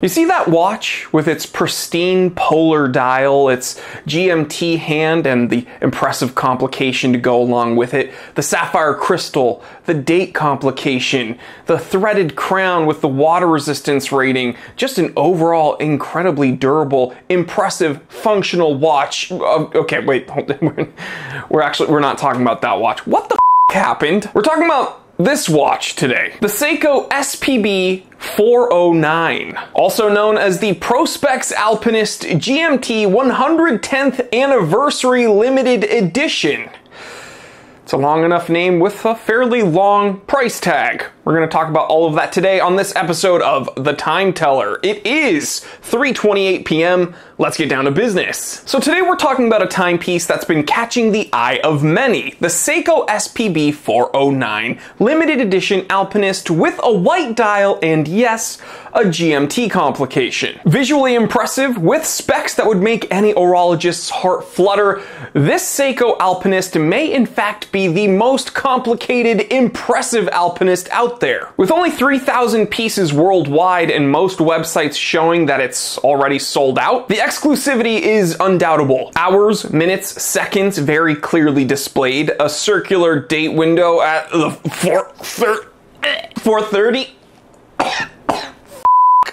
You see that watch with its pristine polar dial, its GMT hand and the impressive complication to go along with it, the sapphire crystal, the date complication, the threaded crown with the water resistance rating, just an overall incredibly durable, impressive, functional watch. Okay, wait, we're not talking about that watch. What the happened? We're talking about this watch today, the Seiko SPB409, also known as the Prospex Alpinist GMT 110th Anniversary Limited Edition. It's a long enough name with a fairly long price tag. We're going to talk about all of that today on this episode of The Time Teller. It is 3:28 p.m. Let's get down to business. So today we're talking about a timepiece that's been catching the eye of many. The Seiko SPB409 limited edition Alpinist with a white dial and yes, a GMT complication. Visually impressive with specs that would make any horologist's heart flutter, this Seiko Alpinist may in fact be the most complicated, impressive Alpinist out there. With only 3,000 pieces worldwide and most websites showing that it's already sold out, the exclusivity is undoubtable. Hours, minutes, seconds very clearly displayed, a circular date window at 4:30.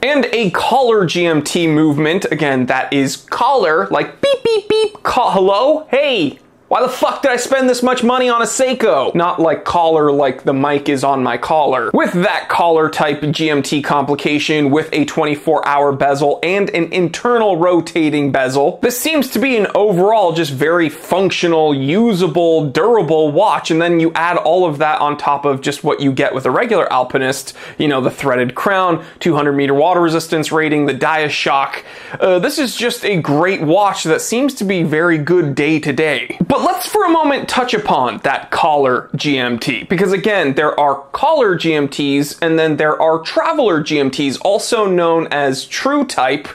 And a collar GMT movement, again, that is collar, like beep, beep, beep, hello, hey. Why the fuck did I spend this much money on a Seiko? Not like collar like the mic is on my collar. With that collar type GMT complication with a 24-hour bezel and an internal rotating bezel, this seems to be an overall just very functional, usable, durable watch, and then you add all of that on top of just what you get with a regular Alpinist, you know, the threaded crown, 200-meter water resistance rating, the Dia-Shock. This is just a great watch that seems to be very good day to day. But let's for a moment touch upon that collar GMT, because again, there are collar GMTs and then there are traveler GMTs, also known as true type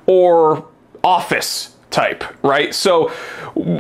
or office type, right? So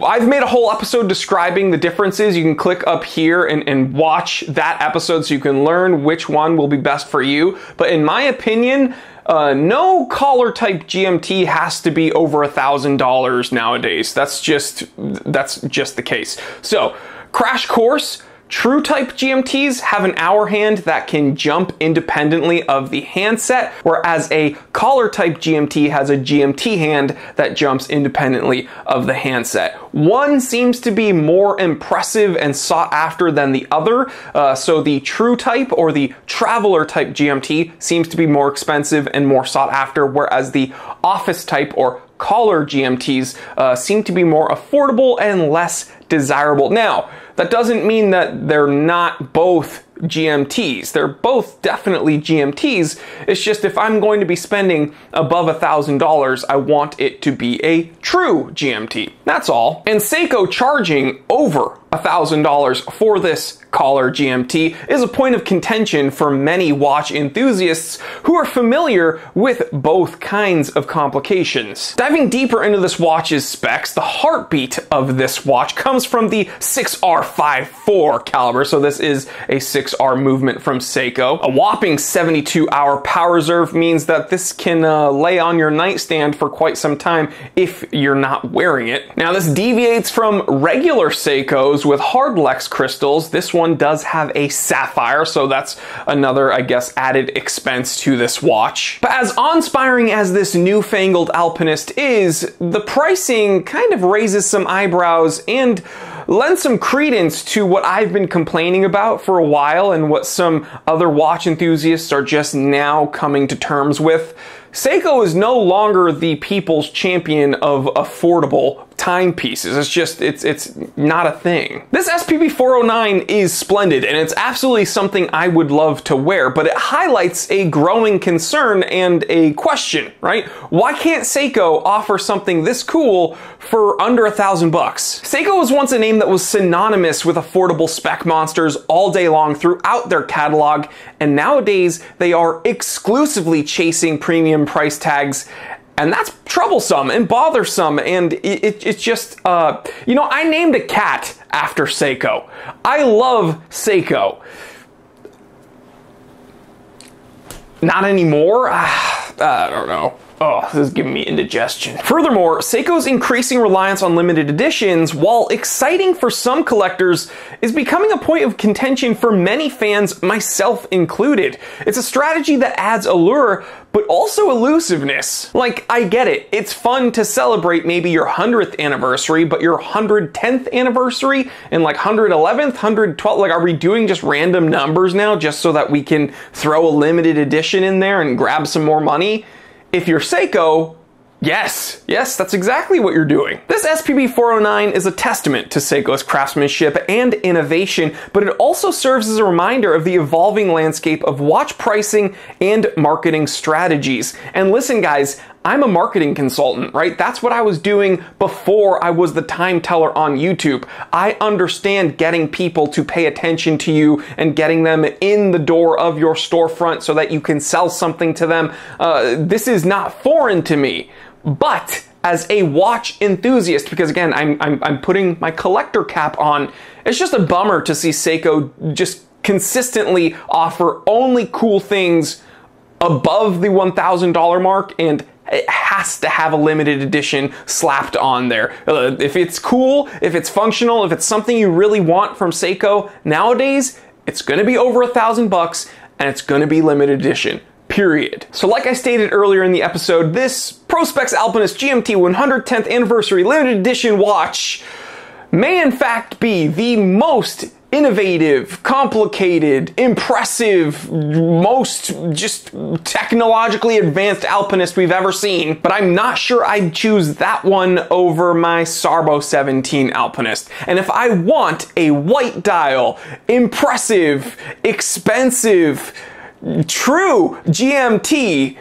I've made a whole episode describing the differences. You can click up here and watch that episode so you can learn which one will be best for you. But in my opinion, no collar type GMT has to be over $1,000 nowadays. That's just the case. So, crash course. True type GMTs have an hour hand that can jump independently of the handset, whereas a collar type GMT has a GMT hand that jumps independently of the handset. One seems to be more impressive and sought after than the other, so the true type or the traveler type GMT seems to be more expensive and more sought after, whereas the office type or collar GMTs seem to be more affordable and less desirable. Now, that doesn't mean that they're not both GMTs. They're both definitely GMTs. It's just if I'm going to be spending above $1,000, I want it to be a true GMT. That's all. And Seiko charging over $1,000 for this collar GMT is a point of contention for many watch enthusiasts who are familiar with both kinds of complications. Diving deeper into this watch's specs, the heartbeat of this watch comes from the 6R54 caliber, so this is a 6R movement from Seiko. A whopping 72-hour power reserve means that this can lay on your nightstand for quite some time if you're not wearing it. Now, this deviates from regular Seikos with hardlex crystals. This one does have a sapphire, so that's another, I guess, added expense to this watch. But as awe-inspiring as this newfangled Alpinist is, the pricing kind of raises some eyebrows and lends some credence to what I've been complaining about for a while and what some other watch enthusiasts are just now coming to terms with. Seiko is no longer the people's champion of affordable timepieces. It's not a thing. This SPB409 is splendid and it's absolutely something I would love to wear, but it highlights a growing concern and a question, right? Why can't Seiko offer something this cool for under $1,000 bucks? Seiko was once a name that was synonymous with affordable spec monsters all day long throughout their catalog, and nowadays they are exclusively chasing premium price tags. And that's troublesome and bothersome, and it's just, you know, I named a cat after Seiko. I love Seiko. Not anymore. I don't know. Oh, this is giving me indigestion. Furthermore, Seiko's increasing reliance on limited editions, while exciting for some collectors, is becoming a point of contention for many fans, myself included. It's a strategy that adds allure, but also elusiveness. Like, I get it. It's fun to celebrate maybe your 100th anniversary, but your 110th anniversary and like 111th, 112th, like, are we doing just random numbers now just so that we can throw a limited edition in there and grab some more money? If you're Seiko, yes, that's exactly what you're doing. This SPB409 is a testament to Seiko's craftsmanship and innovation, but it also serves as a reminder of the evolving landscape of watch pricing and marketing strategies. And listen, guys, I'm a marketing consultant, right? That's what I was doing before I was the time teller on YouTube. I understand getting people to pay attention to you and getting them in the door of your storefront so that you can sell something to them. This is not foreign to me. But as a watch enthusiast, because again, I'm putting my collector cap on, it's just a bummer to see Seiko just consistently offer only cool things above the $1,000 mark, and it has to have a limited edition slapped on there. If it's cool, if it's functional, if it's something you really want from Seiko, nowadays, it's gonna be over $1,000 and it's gonna be limited edition. Period. So like I stated earlier in the episode, this Prospex Alpinist GMT 110th Anniversary Limited Edition watch may in fact be the most innovative, complicated, impressive, most just technologically advanced Alpinist we've ever seen, but I'm not sure I'd choose that one over my Sarb017 Alpinist. And if I want a white dial, impressive, expensive, true GMT,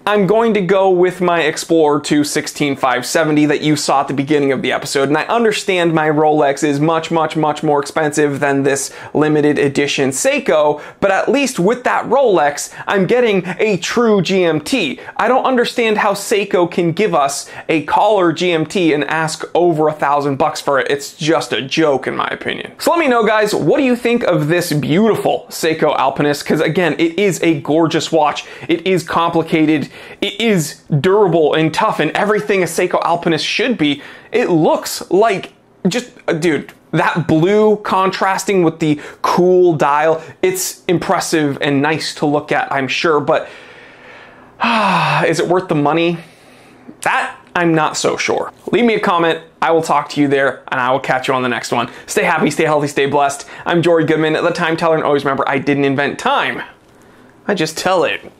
I'm going to go with my Explorer 2 16570 that you saw at the beginning of the episode. And I understand my Rolex is much more expensive than this limited edition Seiko, but at least with that Rolex, I'm getting a true GMT. I don't understand how Seiko can give us a collar GMT and ask over $1,000 for it. It's just a joke in my opinion. So let me know, guys, what do you think of this beautiful Seiko Alpinist? Because again, it is a gorgeous watch. It is complicated. It is durable and tough and everything a Seiko Alpinist should be. It looks like just, dude, that blue contrasting with the cool dial, it's impressive and nice to look at, I'm sure, but is it worth the money? That I'm not so sure. Leave me a comment. I will talk to you there, and I will catch you on the next one. Stay happy, stay healthy, stay blessed. I'm Jory Goodman, the Time Teller, and always remember, I didn't invent time. I just tell it.